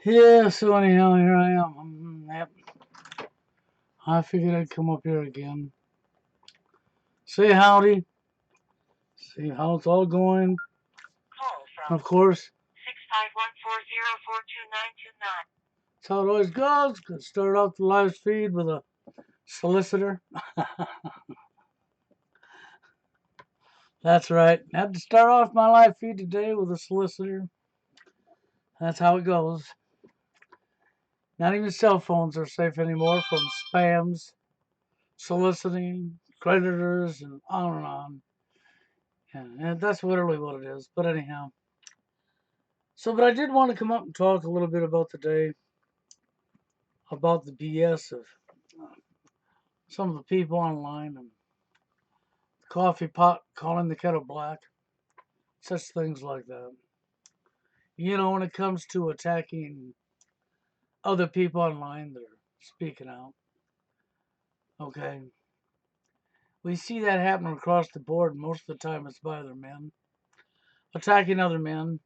Yeah, so anyhow, here I am. Yep. I figured I'd come up here again. Say howdy. See how it's all going. Call from of course. 651404299. That's how it always goes. Could start off the live feed with a solicitor. That's right. Had to start off my live feed today with a solicitor. That's how it goes. Not even cell phones are safe anymore from spams, soliciting, creditors, and on and on. And that's literally what it is. But anyhow. But I did want to come up and talk a little bit about today about the BS of some of the people online and the coffee pot calling the kettle black, such things like that. When it comes to attacking other people online that are speaking out, okay, we see that happen across the board. Most of the time, it's by other men attacking other men,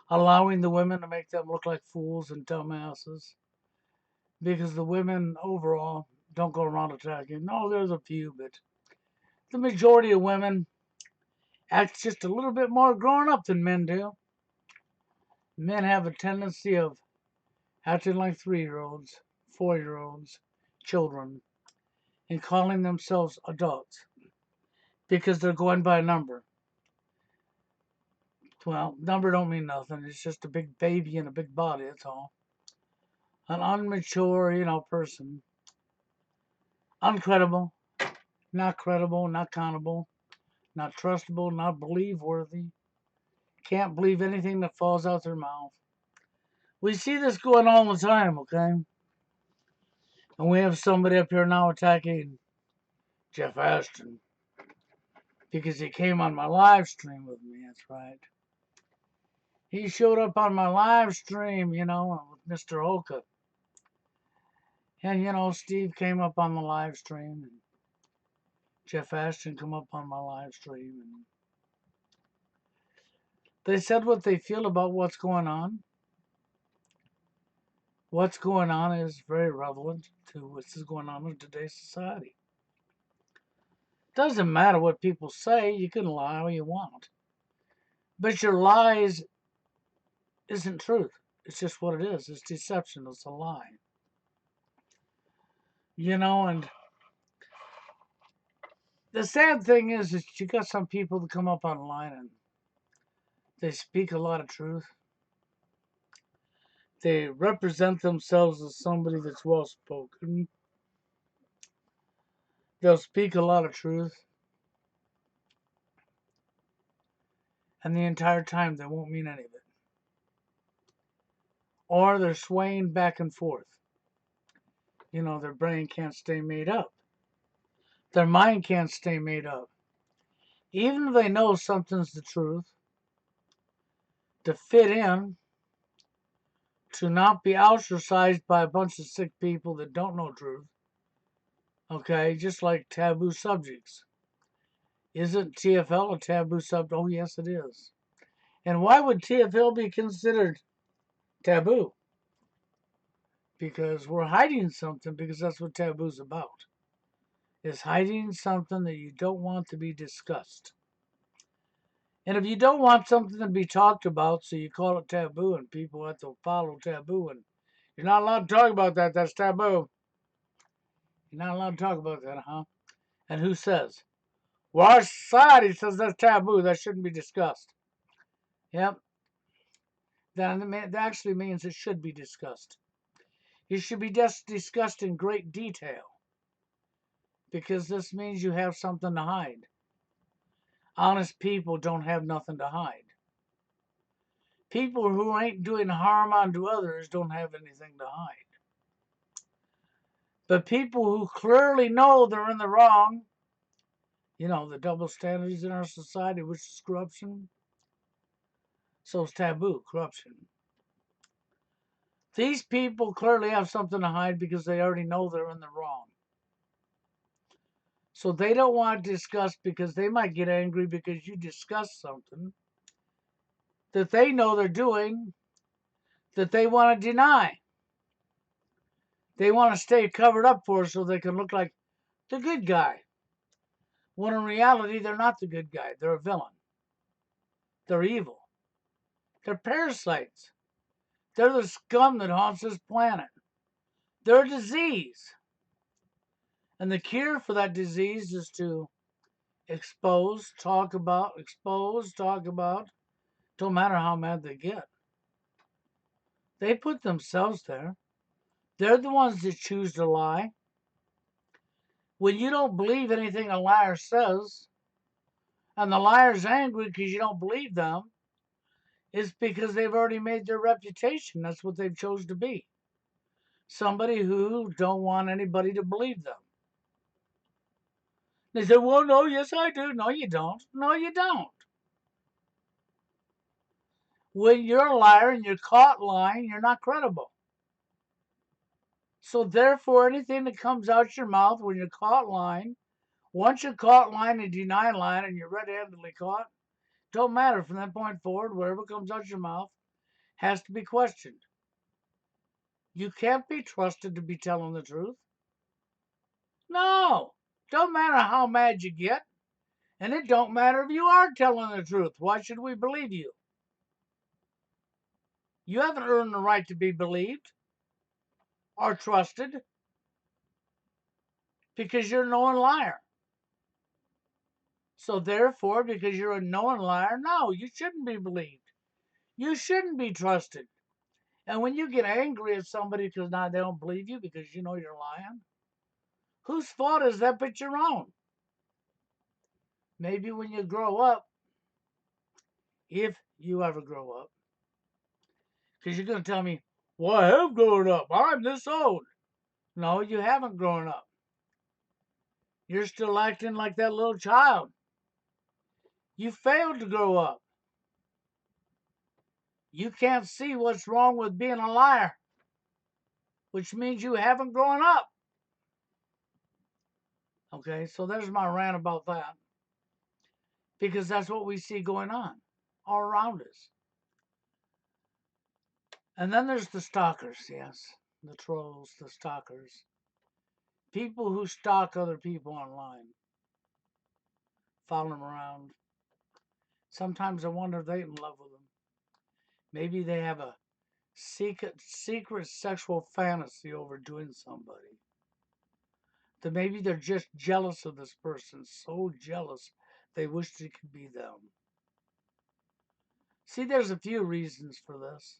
allowing the women to make them look like fools and dumbasses because the women overall don't go around attacking. No, there's a few, but the majority of women act just a little bit more grown up than men do. Men have a tendency of acting like 3-year-olds, 4-year-olds, children, and calling themselves adults because they're going by a number. Well, number don't mean nothing. It's just a big baby in a big body, that's all. An unmature, person. Uncredible, not credible, not countable, not trustable, not believe worthy. Can't believe anything that falls out their mouth. We see this going on all the time, okay? And we have somebody up here now attacking Jeff Ashton because he came on my live stream with me. That's right. He showed up on my live stream, with Mr. Hoka. And, Steve came up on the live stream. And Jeff Ashton come up on my live stream. And they said what they feel about what's going on. What's going on is very relevant to what's going on in today's society. Doesn't matter what people say. You can lie all you want. But your lies isn't truth. It's just what it is. It's deception. It's a lie. And the sad thing is you got some people that come up online and they speak a lot of truth. They represent themselves as somebody that's well spoken. They'll speak a lot of truth. And the entire time they won't mean any of it. Or they're swaying back and forth. Their brain can't stay made up. Their mind can't stay made up. Even if they know something's the truth, to fit in, to not be ostracized by a bunch of sick people that don't know truth, okay, just like taboo subjects. Isn't TFL a taboo subject? Oh, yes, it is. And why would TFL be considered taboo? Because we're hiding something, because that's what taboo's about. Is hiding something that you don't want to be discussed. And if you don't want something to be talked about, so you call it taboo, and people have to follow taboo, and you're not allowed to talk about that, that's taboo. You're not allowed to talk about that, huh? And who says? Well, our society says that's taboo, that shouldn't be discussed. Yep. That actually means it should be discussed. It should be just discussed in great detail. Because this means you have something to hide. Honest people don't have nothing to hide. People who ain't doing harm unto others don't have anything to hide. But people who clearly know they're in the wrong, the double standards in our society, which is corruption, so it's taboo, corruption. These people clearly have something to hide because they already know they're in the wrong. So they don't want to discuss because they might get angry because you discuss something that they know they're doing that they want to deny. They want to stay covered up for so they can look like the good guy. When in reality, they're not the good guy. They're a villain. They're evil. They're parasites. They're the scum that haunts this planet. They're a disease. And the cure for that disease is to expose, talk about, don't matter how mad they get. They put themselves there. They're the ones that choose to lie. When you don't believe anything a liar says, and the liar's angry because you don't believe them, it's because they've already made their reputation. That's what they've chose to be. Somebody who don't want anybody to believe them. They say, well, no, yes, I do. No, you don't. No, you don't. When you're a liar and you're caught lying, you're not credible. So therefore, anything that comes out your mouth when you're caught lying, once you're caught lying and deny lying and you're red-handedly caught, don't matter from that point forward, whatever comes out your mouth has to be questioned. You can't be trusted to be telling the truth. No, don't matter how mad you get, and it don't matter if you are telling the truth. Why should we believe you? You haven't earned the right to be believed or trusted because you're a known liar. So therefore, because you're a known liar, no, you shouldn't be believed. You shouldn't be trusted. And when you get angry at somebody because now they don't believe you because you know you're lying, whose fault is that but your own? Maybe when you grow up, if you ever grow up, because you're going to tell me, well, I have grown up. I'm this old. No, you haven't grown up. You're still acting like that little child. You failed to grow up. You can't see what's wrong with being a liar, which means you haven't grown up. Okay, so there's my rant about that. Because that's what we see going on all around us. And then there's the stalkers, yes. The trolls, the stalkers. People who stalk other people online, follow them around. Sometimes I wonder if they're in love with them. Maybe they have a secret sexual fantasy over doing somebody. That maybe they're just jealous of this person, so jealous they wish it could be them. See, there's a few reasons for this.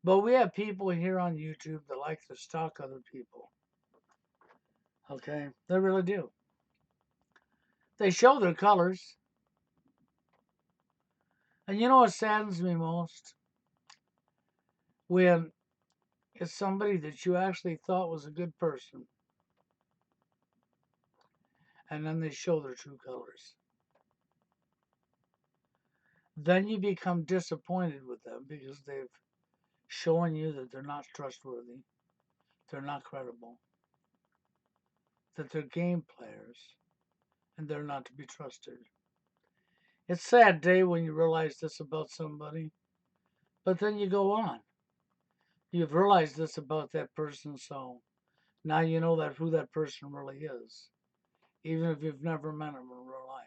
But we have people here on YouTube that like to stalk other people. Okay? They really do. They show their colors. And you know what saddens me most? When it's somebody that you actually thought was a good person. And then they show their true colors. Then you become disappointed with them because they've shown you that they're not trustworthy. They're not credible. That they're game players. And they're not to be trusted. It's a sad day when you realize this about somebody. But then you go on. You've realized this about that person, so now you know that who that person really is, even if you've never met them in real life.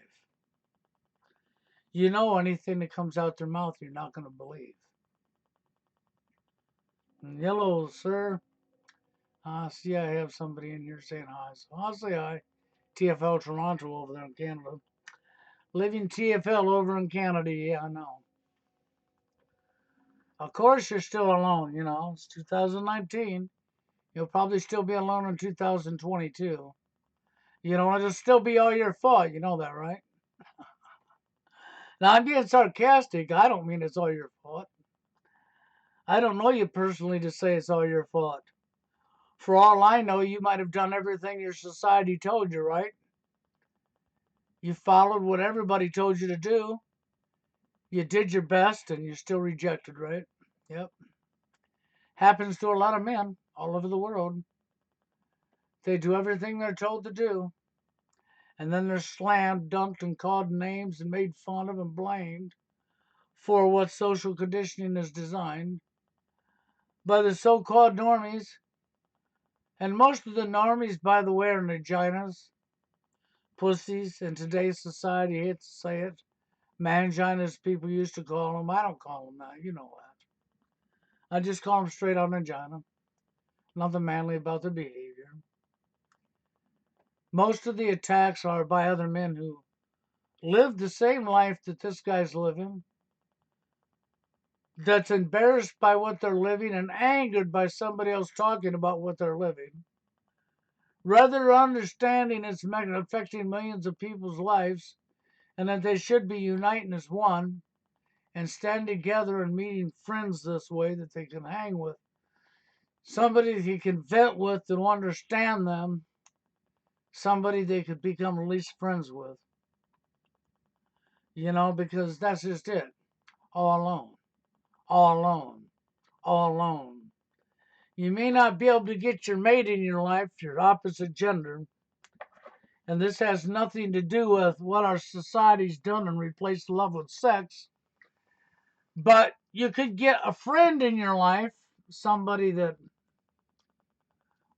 You know anything that comes out their mouth, you're not going to believe. And hello, sir. I see I have somebody in here saying hi, so I'll say hi. TFL Toronto over there in Canada. Living TFL over in Canada, yeah, I know. Of course, you're still alone, you know. It's 2019. You'll probably still be alone in 2022. You know, it'll still be all your fault. You know that, right? Now, I'm being sarcastic. I don't mean it's all your fault. I don't know you personally to say it's all your fault. For all I know, you might have done everything your society told you, right? You followed what everybody told you to do. You did your best and you're still rejected, right? Yep. Happens to a lot of men all over the world. They do everything they're told to do. And then they're slammed, dunked, and called names and made fun of and blamed for what social conditioning is designed by the so-called normies. And most of the normies, by the way, are vaginas, pussies. In today's society, I hate to say it, manginas people used to call them. I don't call them that. You know that. I just call them straight on vagina. Nothing manly about their behavior. Most of the attacks are by other men who live the same life that this guy's living, that's embarrassed by what they're living and angered by somebody else talking about what they're living. Rather understanding it's affecting millions of people's lives and that they should be uniting as one and stand together and meeting friends this way that they can hang with. Somebody they can vent with and understand them. Somebody they could become at least friends with. Because that's just it. All alone. All alone. All alone. You may not be able to get your mate in your life, your opposite gender, and this has nothing to do with what our society's done and replaced love with sex, but you could get a friend in your life, somebody that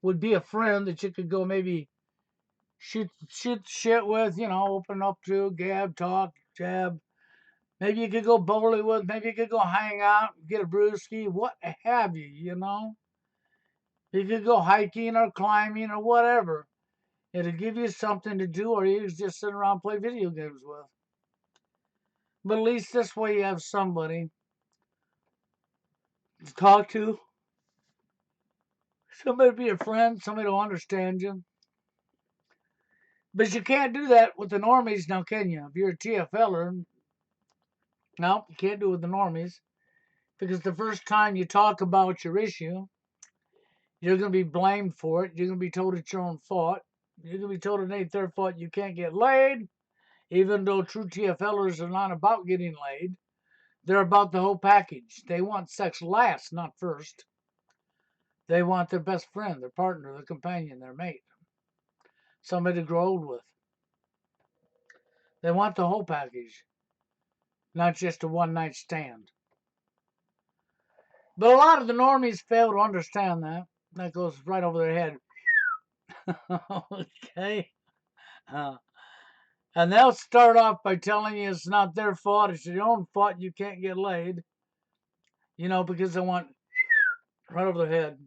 would be a friend that you could go maybe shoot shit with, open up to, gab, talk, jab. Maybe you could go bowling with, maybe you could go hang out, get a brewski, what have you, You could go hiking or climbing or whatever. It'll give you something to do, or you just sit around and play video games with. But at least this way you have somebody to talk to, somebody to be a friend, somebody to understand you. But you can't do that with the normies now, can you? If you're a TFLer, no, you can't do it with the normies. Because the first time you talk about your issue, you're going to be blamed for it. You're going to be told it's your own fault. You're going to be told it ain't their fault you can't get laid, even though true TFLers are not about getting laid. They're about the whole package. They want sex last, not first. They want their best friend, their partner, their companion, their mate, somebody to grow old with. They want the whole package, not just a one-night stand. But a lot of the normies fail to understand that. That goes right over their head. Okay? And they'll start off by telling you it's not their fault, it's your own fault you can't get laid. Because they want right over their head.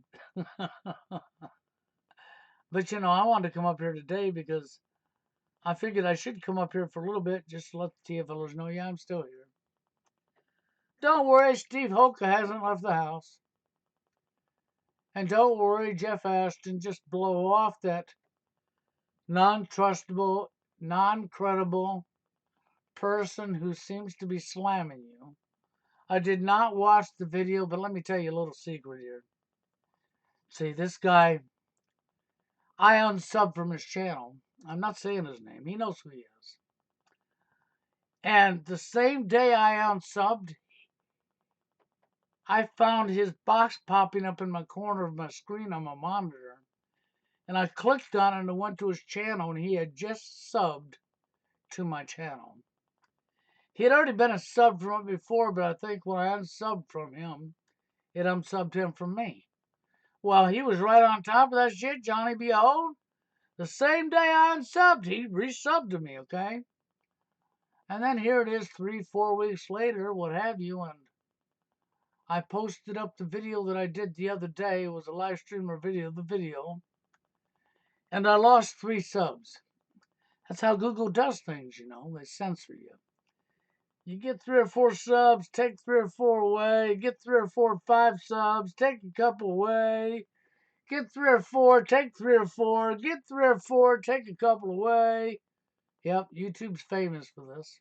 But I wanted to come up here today because I figured I should come up here for a little bit just to let the TFLers know, yeah, I'm still here. Don't worry, Steve Hoka hasn't left the house. And don't worry, Jeff Ashton, just blow off that non-trustable, non-credible person who seems to be slamming you. I did not watch the video, but let me tell you a little secret here. See, this guy, I unsubbed from his channel. I'm not saying his name. He knows who he is. And the same day I unsubbed, I found his box popping up in my corner of my screen on my monitor. And I clicked on it and went to his channel, and he had just subbed to my channel. He had already been a sub from it before, but I think when I unsubbed from him, it unsubbed him from me. Well, he was right on top of that shit, Johnny Behold. The same day I unsubbed, he resubbed to me, okay? And then here it is 3-4 weeks later, what have you, and I posted up the video that I did the other day. It was a live streamer video, the video. And I lost 3 subs. That's how Google does things, They censor you. You get 3 or 4 subs, take 3 or 4 away. Get 3 or 4 or 5 subs, take a couple away. Get 3 or 4, take 3 or 4. Get 3 or 4, take a couple away. Yep, YouTube's famous for this.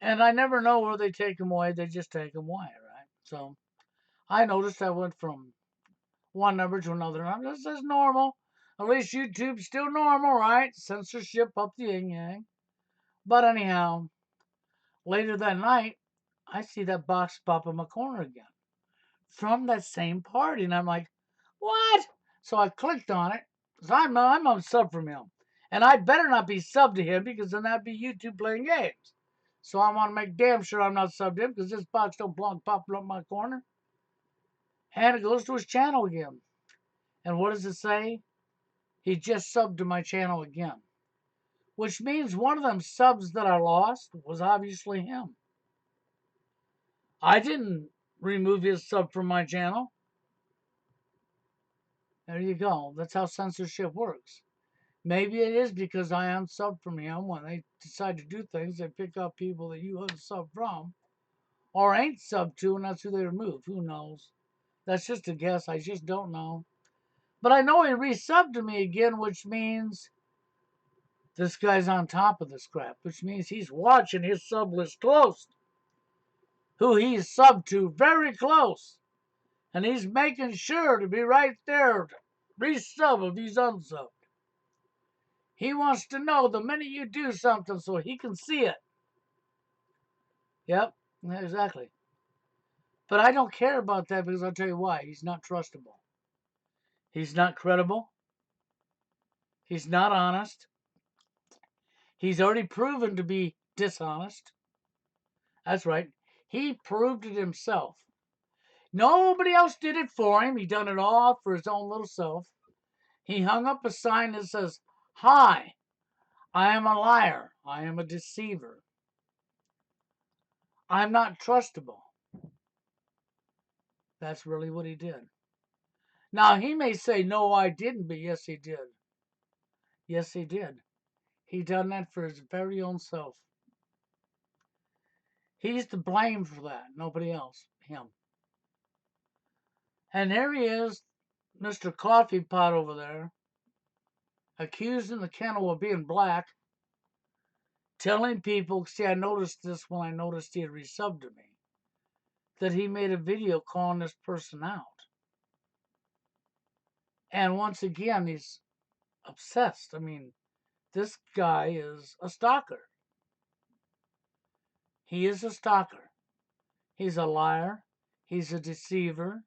And I never know where they take them away. They just take them away, right? So I noticed I went from one number to another number. This is normal. At least YouTube's still normal, right? Censorship up the yin yang. But anyhow, later that night, I see that box pop in my corner again from that same party. And I'm like, what? So I clicked on it. So I'm on sub from him. And I better not be sub to him because then that'd be YouTube playing games. So I want to make damn sure I'm not subbed in because this box don't belong popping up my corner. And it goes to his channel again. And what does it say? He just subbed to my channel again. Which means one of them subs that I lost was obviously him. I didn't remove his sub from my channel. There you go. That's how censorship works. Maybe it is because I unsubbed from him. When they decide to do things, they pick up people that you unsub from or ain't subbed to, and that's who they remove. Who knows? That's just a guess. I just don't know. But I know he resubbed to me again, which means this guy's on top of this crap, which means he's watching his sub list close. Who he's subbed to very close. And he's making sure to be right there to resub if he's unsubbed. He wants to know the minute you do something so he can see it. Yep, exactly. But I don't care about that because I'll tell you why. He's not trustable. He's not credible. He's not honest. He's already proven to be dishonest. That's right. He proved it himself. Nobody else did it for him. He done it all for his own little self. He hung up a sign that says, "Hi, I am a liar. I am a deceiver. I'm not trustable." That's really what he did. Now, he may say, "No, I didn't," but yes, he did. Yes, he did. He done that for his very own self. He's to blame for that. Nobody else. Him. And here he is, Mr. Coffee Pot over there, accusing the kennel of being black, telling people, see, I noticed this when I noticed he had resubbed to me, that he made a video calling this person out. And once again, he's obsessed. I mean, this guy is a stalker. He is a stalker. He's a liar. He's a deceiver.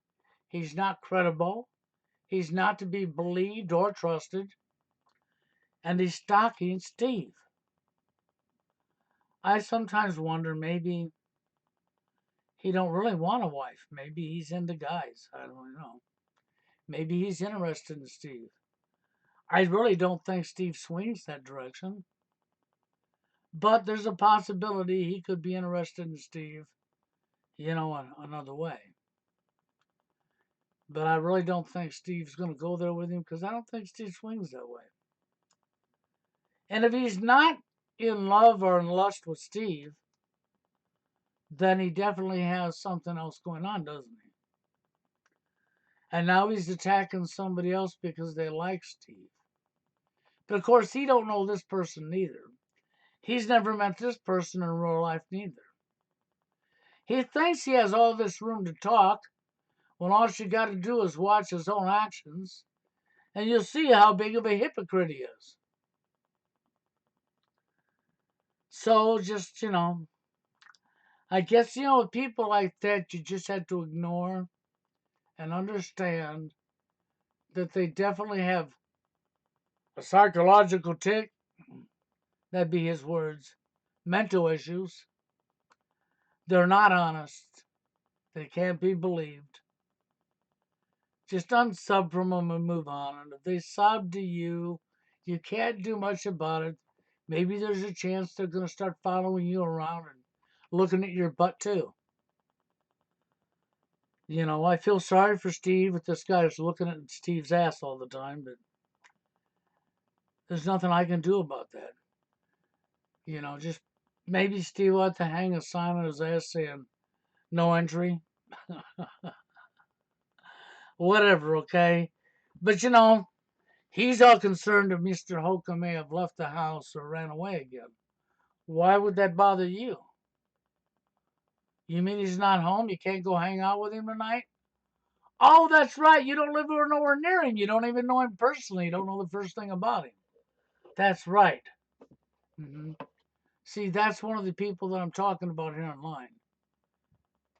He's not credible. He's not to be believed or trusted. And he's stalking Steve. I sometimes wonder maybe he don't really want a wife. Maybe he's into guys. I don't know. Maybe he's interested in Steve. I really don't think Steve swings that direction. But there's a possibility he could be interested in Steve, another way. But I really don't think Steve's going to go there with him because I don't think Steve swings that way. And if he's not in love or in lust with Steve, then he definitely has something else going on, doesn't he? And now he's attacking somebody else because they like Steve. But of course, he don't know this person neither. He's never met this person in real life neither. He thinks he has all this room to talk when all you got to do is watch his own actions, and you'll see how big of a hypocrite he is. So just, I guess, with people like that, you just have to ignore and understand that they definitely have a psychological tick, that'd be his words, mental issues. They're not honest. They can't be believed. Just unsub from them and move on. And if they sub to you, you can't do much about it. Maybe there's a chance they're going to start following you around and looking at your butt too. I feel sorry for Steve if this guy is looking at Steve's ass all the time, but there's nothing I can do about that. Just maybe Steve ought to hang a sign on his ass saying, "No entry." Whatever, okay? But he's all concerned if Mr. Holcomb may have left the house or ran away again. Why would that bother you? You mean he's not home? You can't go hang out with him tonight? Oh, that's right. You don't live nowhere near him. You don't even know him personally. You don't know the first thing about him. That's right. hmm See, that's one of the people that I'm talking about here online.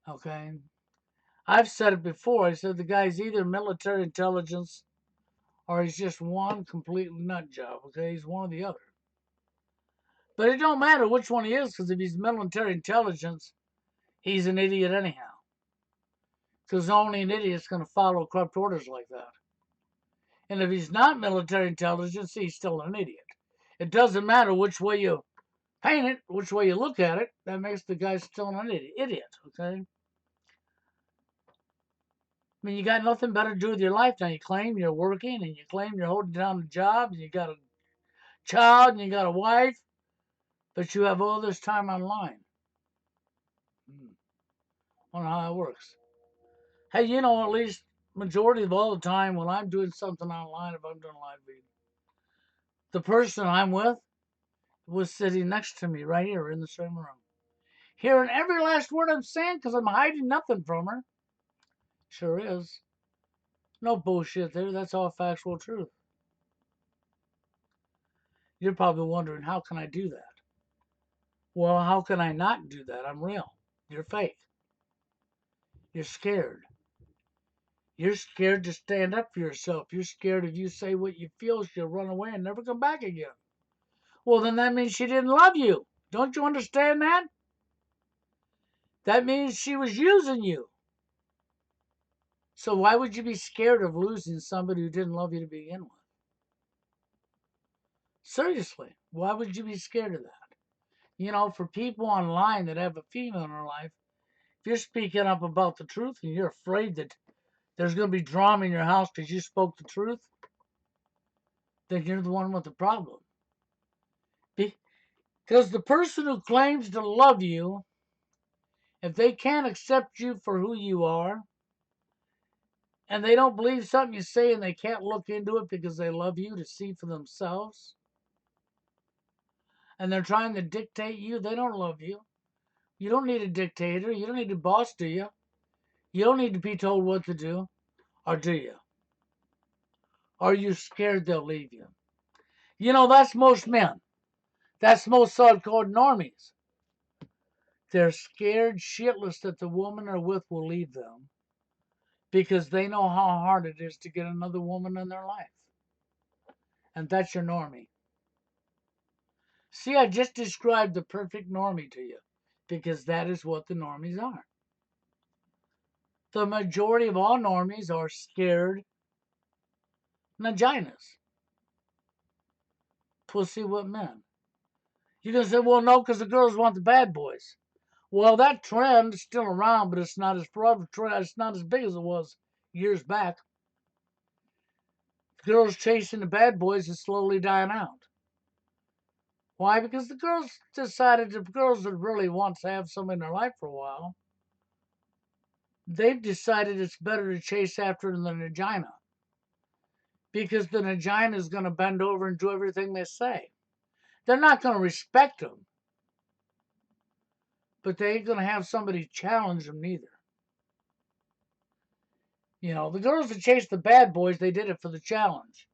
Okay? I've said it before. I said the guy's either military intelligence or he's just one complete nut job. Okay? He's one or the other. But it don't matter which one he is, because if he's military intelligence, he's an idiot anyhow. Because only an idiot's going to follow corrupt orders like that. And if he's not military intelligence, he's still an idiot. It doesn't matter which way you paint it, which way you look at it, that makes the guy still an idiot, okay? I mean, you got nothing better to do with your life now. You claim you're working, and you claim you're holding down a job, and you got a child, and you got a wife, but you have all this time online. Wonder how that works. Hey, you know, at least majority of all the time when I'm doing something online, if I'm doing a live feed, the person I'm with was sitting next to me right here in the same room, hearing every last word I'm saying because I'm hiding nothing from her. Sure is. No bullshit there. That's all factual truth. You're probably wondering, how can I do that? Well, how can I not do that? I'm real. You're fake. You're scared. You're scared to stand up for yourself. You're scared if you say what you feel, she'll run away and never come back again. Well, then that means she didn't love you. Don't you understand that? That means she was using you. So why would you be scared of losing somebody who didn't love you to begin with? Seriously, why would you be scared of that? You know, for people online that have a female in their life, if you're speaking up about the truth and you're afraid that there's going to be drama in your house because you spoke the truth, then you're the one with the problem. Because the person who claims to love you, if they can't accept you for who you are, and they don't believe something you say and they can't look into it because they love you to see for themselves, and they're trying to dictate you, they don't love you. You don't need a dictator. You don't need a boss, do you? You don't need to be told what to do, or do you? Are you scared they'll leave you? You know, that's most men. That's most so-called normies. They're scared shitless that the woman they're with will leave them because they know how hard it is to get another woman in their life. And that's your normie. See, I just described the perfect normie to you because that is what the normies are. The majority of all normies are scared vaginas. Pussy with men. You can say, well, no, because the girls want the bad boys. Well, that trend is still around, but it's not as broad. It's not as big as it was years back. The girls chasing the bad boys is slowly dying out. Why? Because the girls decided, the girls that really want to have someone in their life for a while, they've decided it's better to chase after the vagina. Because the vagina is going to bend over and do everything they say. They're not going to respect them, but they ain't going to have somebody challenge them neither. You know, the girls that chased the bad boys, they did it for the challenge.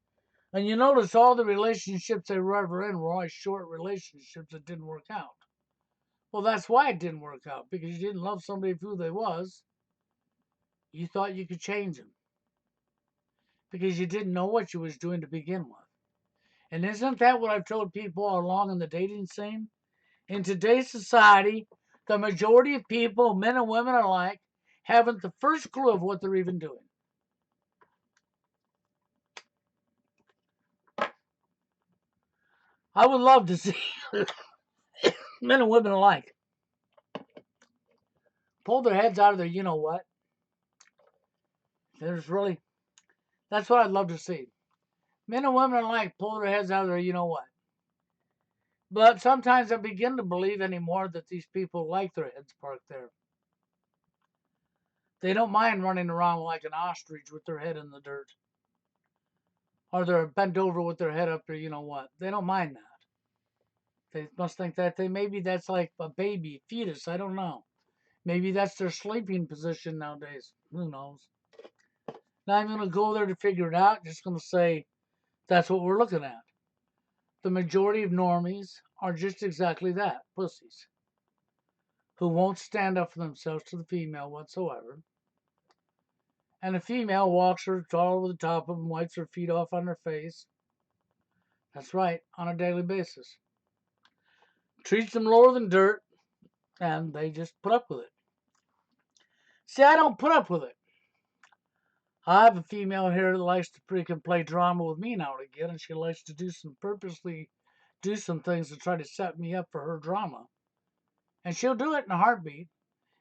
And you notice all the relationships they were ever in were always short relationships that didn't work out. Well, that's why it didn't work out, because you didn't love somebody for who they was. You thought you could change them. Because you didn't know what you was doing to begin with. And isn't that what I've told people all along in the dating scene? In today's society, the majority of people, men and women alike, haven't the first clue of what they're even doing. I would love to see men and women alike pull their heads out of their you-know-what. That's what I'd love to see. Men and women alike pull their heads out of their you-know-what. But sometimes I begin to believe anymore that these people like their heads parked there. They don't mind running around like an ostrich with their head in the dirt. Or they're bent over with their head up there, you-know-what. They don't mind that. They must think that maybe that's like a baby, fetus, I don't know. Maybe that's their sleeping position nowadays. Who knows? Not even going to go there to figure it out. Just going to say that's what we're looking at. The majority of normies are just exactly that, pussies, who won't stand up for themselves to the female whatsoever. And the female walks her all over the top of them, wipes her feet off on her face. That's right, on a daily basis. treats them lower than dirt, and they just put up with it. See, I don't put up with it. I have a female here that likes to freaking play drama with me now and again, and she likes to purposely do some things to try to set me up for her drama. And she'll do it in a heartbeat,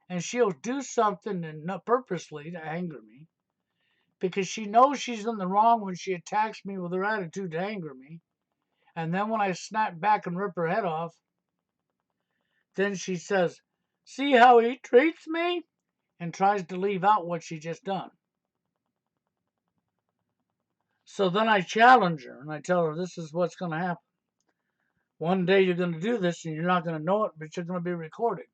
and she'll do something and not purposely to anger me, because she knows she's in the wrong when she attacks me with her attitude to anger me. And then when I snap back and rip her head off, then she says, "See how he treats me?" and tries to leave out what she just done. So then I challenge her and I tell her, this is what's going to happen. One day you're going to do this and you're not going to know it, but you're going to be recorded.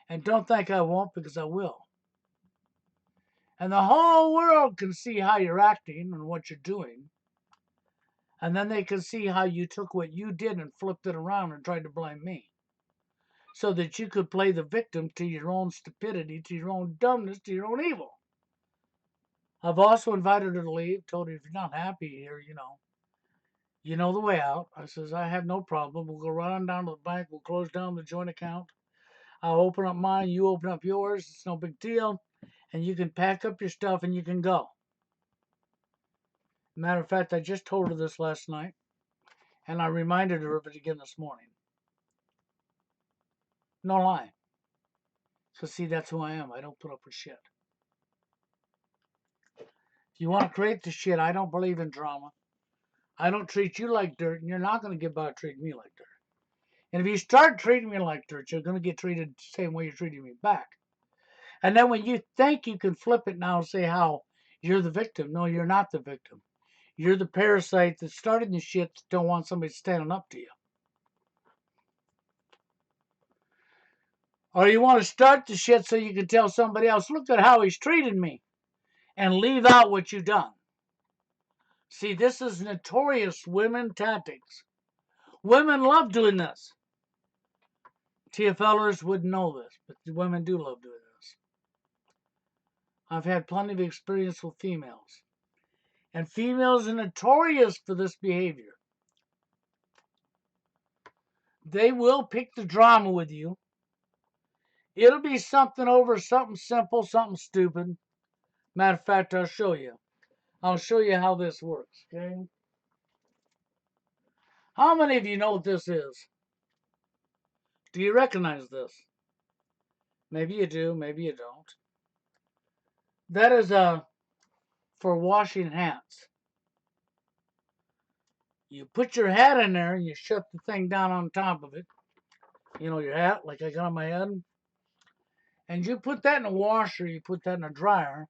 And don't think I won't, because I will. And the whole world can see how you're acting and what you're doing. And then they can see how you took what you did and flipped it around and tried to blame me. So that you could play the victim to your own stupidity, to your own dumbness, to your own evil. I've also invited her to leave, told her, if you're not happy here, you know the way out. I says, I have no problem. We'll go right on down to the bank. We'll close down the joint account. I'll open up mine. You open up yours. It's no big deal. And you can pack up your stuff and you can go. Matter of fact, I just told her this last night. And I reminded her of it again this morning. No lie. So see, that's who I am. I don't put up with shit. If you want to create the shit, I don't believe in drama. I don't treat you like dirt, and you're not going to get by treating me like dirt. And if you start treating me like dirt, you're going to get treated the same way you're treating me back. And then when you think you can flip it now and say how you're the victim, no, you're not the victim. You're the parasite that started the shit that don't want somebody standing up to you. Or you want to start the shit so you can tell somebody else, look at how he's treated me, and leave out what you've done. See, this is notorious women tactics. Women love doing this. TFLers wouldn't know this, but women do love doing this. I've had plenty of experience with females. And females are notorious for this behavior. They will pick the drama with you. It'll be something over something simple, something stupid. Matter of fact, I'll show you. I'll show you how this works, okay? How many of you know what this is? Do you recognize this? Maybe you do, maybe you don't. That is for washing hats. You put your hat in there and you shut the thing down on top of it. You know, your hat, like I got on my head. And you put that in a washer, you put that in a dryer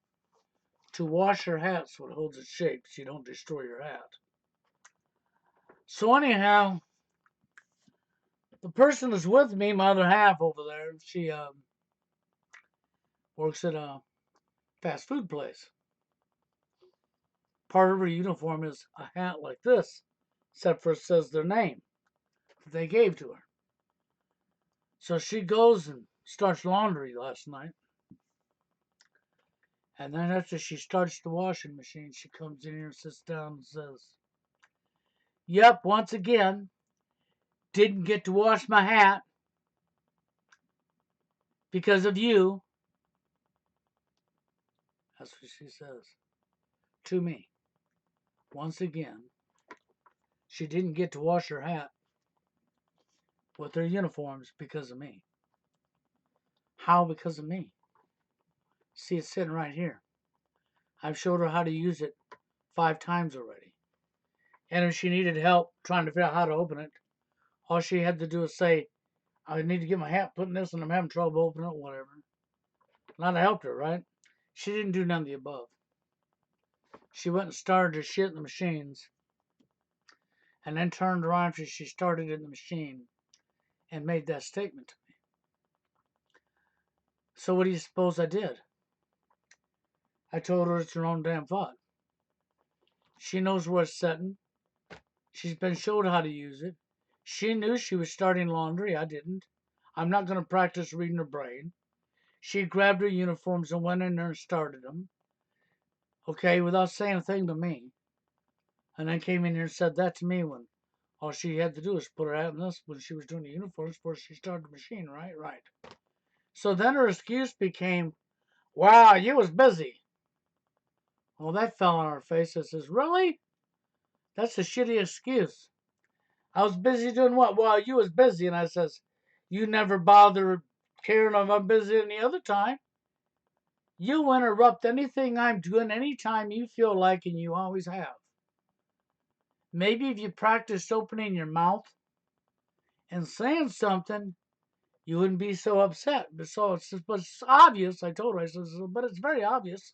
to wash your hat so it holds its shape so you don't destroy your hat. So anyhow, the person that's with me, my other half over there, she works at a fast food place. Part of her uniform is a hat like this, except for it says their name that they gave to her. So she goes and starts laundry last night. And then after she starts the washing machine, she comes in here and sits down and says, "Yep, once again, didn't get to wash my hat because of you." That's what she says to me. Once again, she didn't get to wash her hat with her uniforms because of me. How because of me? See, it's sitting right here. I've showed her how to use it 5 times already. And if she needed help trying to figure out how to open it, all she had to do is say, I need to get my hat put in this and I'm having trouble opening it, whatever. And I'd have helped her, right? She didn't do none of the above. She went and started her shit in the machines and then turned around after she started in the machine and made that statement to me. So what do you suppose I did? I told her it's her own damn fault. She knows where it's setting. She's been showed how to use it. She knew she was starting laundry. I didn't. I'm not going to practice reading her brain. She grabbed her uniforms and went in there and started them. Okay, without saying a thing to me. And then came in here and said that to me when All she had to do was put her hat in this when she was doing the uniforms before she started the machine, right? Right. So then her excuse became, wow, you was busy. Well, that fell on her face. I says, really? That's a shitty excuse. I was busy doing what? Well, you was busy. And I says, you never bother caring if I'm busy any other time. You interrupt anything I'm doing anytime you feel like, and you always have. Maybe if you practiced opening your mouth and saying something, you wouldn't be so upset. But it's obvious, I told her, I says, but it's very obvious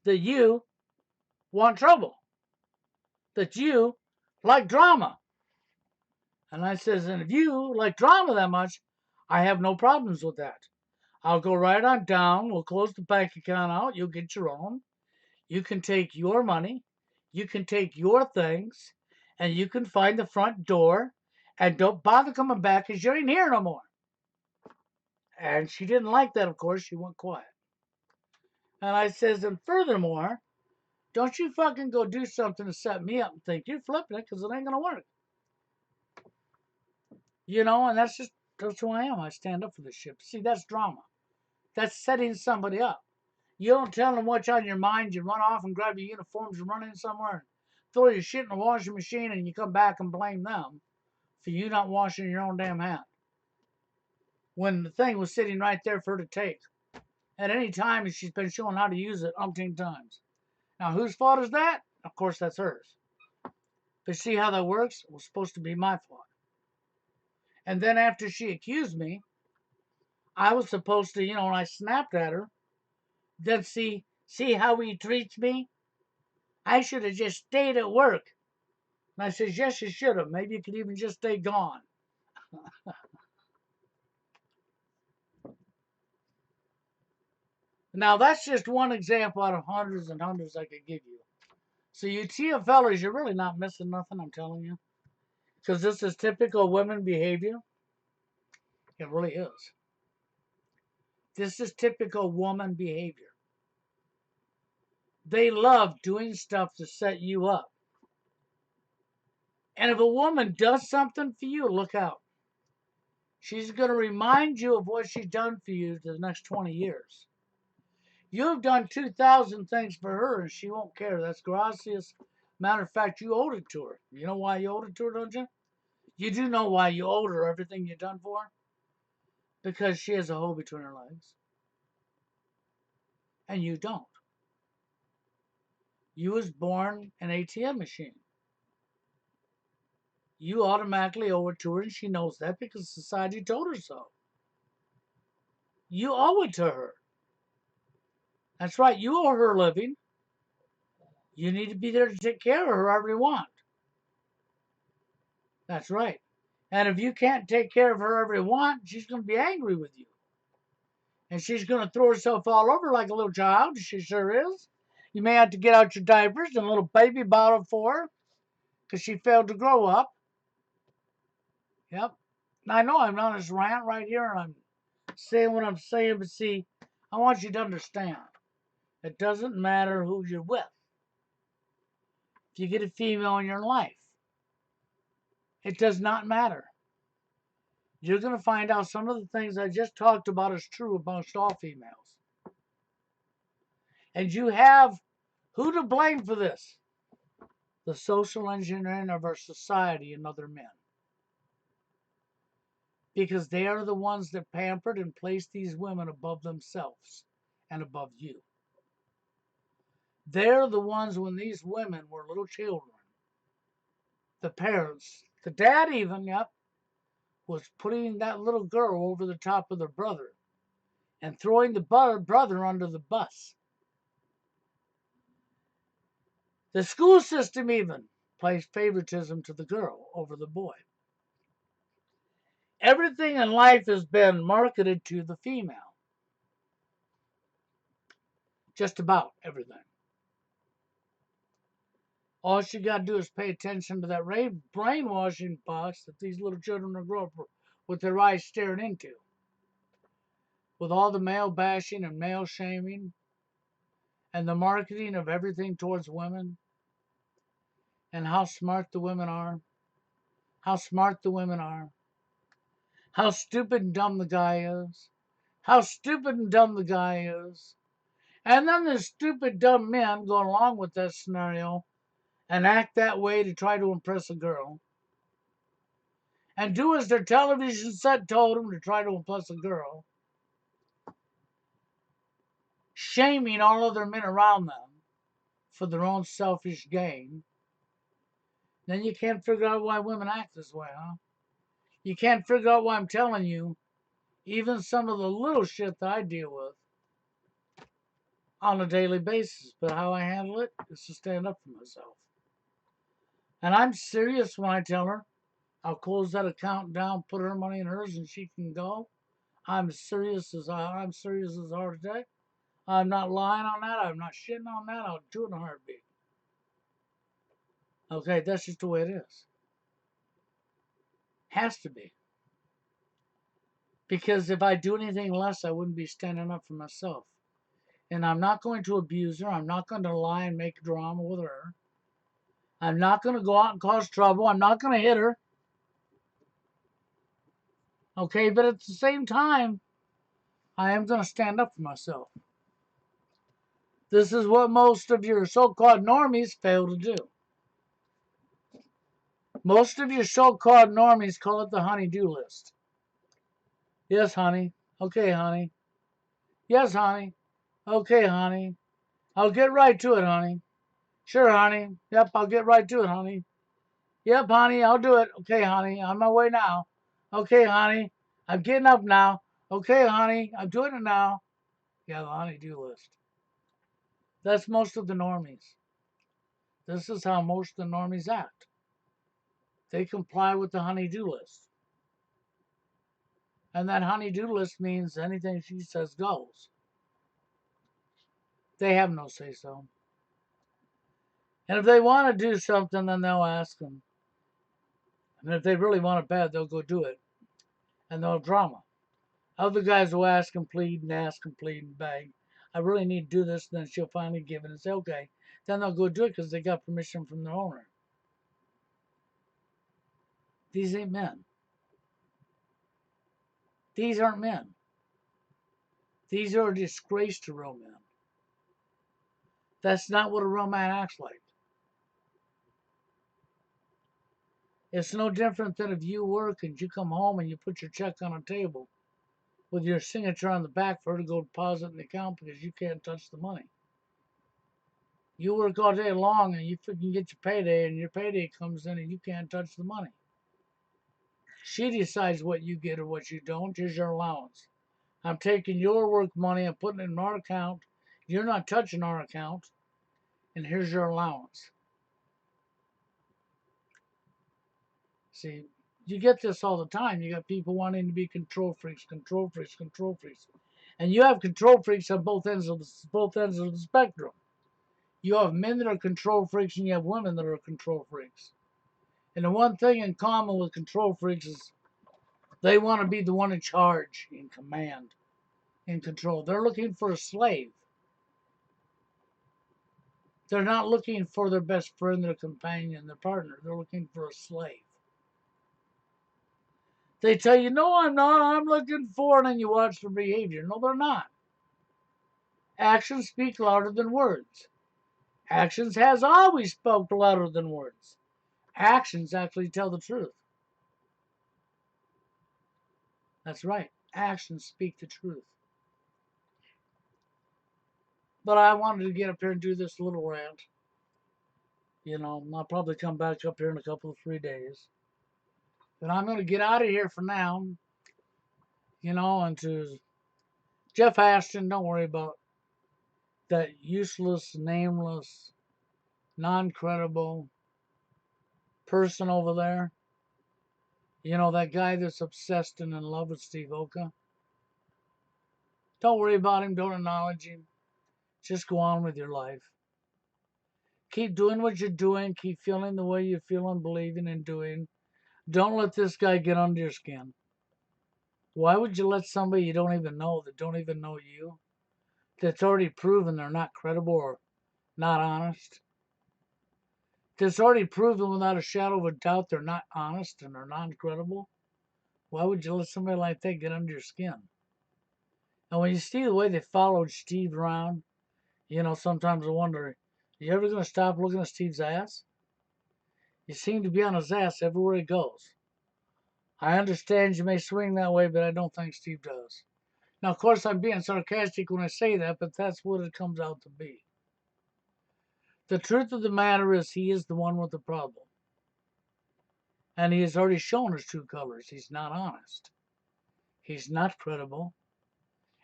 that you want trouble, that you like drama. And I says, and if you like drama that much, I have no problems with that. I'll go right on down. We'll close the bank account out. You'll get your own. You can take your money. You can take your things. And you can find the front door. And don't bother coming back because you ain't here no more. And she didn't like that, of course. She went quiet. And I says, and furthermore, don't you fucking go do something to set me up and think you're flipping it because it ain't going to work. And that's who I am. I stand up for this shit. See, that's drama. That's setting somebody up. You don't tell them what's on your mind. You run off and grab your uniforms and run in somewhere, throw your shit in the washing machine, and you come back and blame them for you not washing your own damn hand. When the thing was sitting right there for her to take. At any time, she's been showing how to use it umpteen times. Now, whose fault is that? Of course, that's hers. But see how that works? It was supposed to be my fault. And then after she accused me, I was supposed to, and I snapped at her. Then see how he treats me? I should have just stayed at work. And I says, yes, you should have. Maybe you could even just stay gone. Now, that's just one example out of hundreds and hundreds I could give you. So you TFLers, you're really not missing nothing, I'm telling you. Because this is typical women behavior. It really is. This is typical woman behavior. They love doing stuff to set you up. And if a woman does something for you, look out. She's going to remind you of what she's done for you for the next 20 years. You've done 2,000 things for her and she won't care. That's gracias. Matter of fact, you owed it to her. You know why you owed it to her, don't you? You do know why you owed her everything you've done for her? Because she has a hole between her legs. And you don't. You was born an ATM machine. You automatically owe it to her and she knows that because society told her so. You owe it to her. That's right, you owe her a living. You need to be there to take care of her however you want. That's right. And if you can't take care of her however you want, she's going to be angry with you. And she's going to throw herself all over like a little child. She sure is. You may have to get out your diapers and a little baby bottle for her because she failed to grow up. Yep. And I know I'm on this rant right here and I'm saying what I'm saying, but see, I want you to understand. It doesn't matter who you're with. If you get a female in your life, it does not matter. You're going to find out some of the things I just talked about is true amongst all females. And you have who to blame for this? The social engineering of our society and other men. Because they are the ones that pampered and placed these women above themselves and above you. They're the ones when these women were little children. The parents, the dad even, yep, was putting that little girl over the top of their brother and throwing the brother under the bus. The school system even placed favoritism to the girl over the boy. Everything in life has been marketed to the female. Just about everything. All you got to do is pay attention to that brainwashing box that these little children will grow up with their eyes staring into. With all the male bashing and male shaming and the marketing of everything towards women and how smart the women are. how smart the women are, how stupid and dumb the guy is, how stupid and dumb the guy is. And then the stupid, dumb men go along with that scenario and act that way to try to impress a girl. And do as their television set told them to try to impress a girl, shaming all other men around them for their own selfish gain. Then you can't figure out why women act this way, huh? You can't figure out why I'm telling you, even some of the little shit that I deal with on a daily basis, but how I handle it is to stand up for myself. And I'm serious when I tell her I'll close that account down, put her money in hers, and she can go. I'm serious as a heart attack. I'm not lying on that. I'm not shitting on that. I'll do it in a heartbeat. Okay, that's just the way it is. Has to be. Because if I do anything less, I wouldn't be standing up for myself. And I'm not going to abuse her. I'm not going to lie and make drama with her. I'm not going to go out and cause trouble. I'm not going to hit her. Okay, but at the same time, I am going to stand up for myself. This is what most of your so-called normies fail to do. Most of your so-called normies call it the honey-do list. Yes, honey. Okay, honey. Yes, honey. Okay, honey. I'll get right to it, honey. Sure, honey. Yep, I'll get right to it, honey. Yep, honey, I'll do it. Okay, honey, on my way now. Okay, honey, I'm getting up now. Okay, honey, I'm doing it now. Yeah, the honey-do list. That's most of the normies. This is how most of the normies act. They comply with the honey-do list. And that honey-do list means anything she says goes. They have no say-so. And if they want to do something, then they'll ask them. And if they really want it bad, they'll go do it. And they'll drama. Other guys will ask and plead and ask and plead and beg. I really need to do this. And then she'll finally give it and say, okay. Then they'll go do it because they got permission from their owner. These ain't men. These aren't men. These are a disgrace to real men. That's not what a real man acts like. It's no different than if you work and you come home and you put your check on a table with your signature on the back for her to go deposit in the account because you can't touch the money. You work all day long and you freaking get your payday and your payday comes in and you can't touch the money. She decides what you get or what you don't. Here's your allowance. I'm taking your work money and putting it in our account. You're not touching our account. And here's your allowance. See, you get this all the time. You got people wanting to be control freaks, control freaks, control freaks. And you have control freaks on both ends of the spectrum. You have men that are control freaks and you have women that are control freaks. And the one thing in common with control freaks is they want to be the one in charge, in command, in control. They're looking for a slave. They're not looking for their best friend, their companion, their partner. They're looking for a slave. They tell you, no, I'm not. I'm looking for, and then you watch their behavior. No, they're not. Actions speak louder than words. Actions has always spoke louder than words. Actions actually tell the truth. That's right. Actions speak the truth. But I wanted to get up here and do this little rant. You know, I'll probably come back up here in a couple of 3 days. But I'm going to get out of here for now. You know, and to Jeff Ashton, don't worry about that useless, nameless, non-credible person over there. You know, that guy that's obsessed and in love with Steve Oka. Don't worry about him. Don't acknowledge him. Just go on with your life. Keep doing what you're doing. Keep feeling the way you feel and believing and doing. Don't let this guy get under your skin. Why would you let somebody you don't even know, that don't even know you, that's already proven they're not credible or not honest? It's already proven without a shadow of a doubt they're not honest and they're not credible. Why would you let somebody like that get under your skin? And when you see the way they followed Steve around, sometimes I wonder, are you ever going to stop looking at Steve's ass? You seem to be on his ass everywhere he goes. I understand you may swing that way, but I don't think Steve does. Now, of course, I'm being sarcastic when I say that, but that's what it comes out to be. The truth of the matter is he is the one with the problem. And he has already shown his true colors. He's not honest. He's not credible.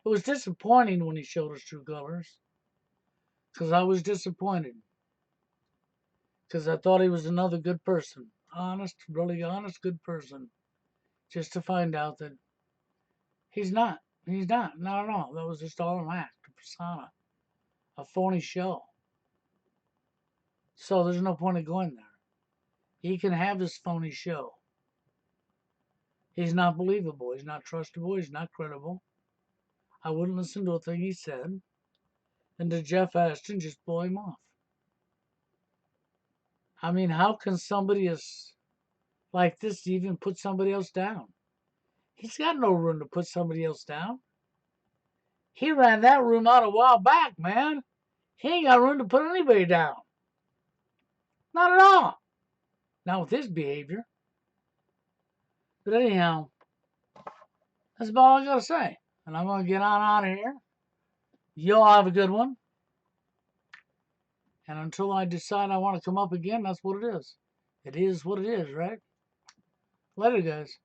It was disappointing when he showed his true colors. Because I was disappointed. Because I thought he was another good person. Honest, really honest, good person. Just to find out that he's not. He's not. Not at all. That was just all an act, a persona, a phony show. So there's no point in going there. He can have this phony show. He's not believable. He's not trustable. He's not credible. I wouldn't listen to a thing he said. And to Jeff Ashton just blow him off. I mean, how can somebody like this even put somebody else down? He's got no room to put somebody else down. He ran that room out a while back, man. He ain't got room to put anybody down. Not at all. Not with his behavior. But anyhow, that's about all I gotta say. And I'm gonna get on out of here. Y'all have a good one. And until I decide I want to come up again, that's what it is. It is what it is, right? Later, guys.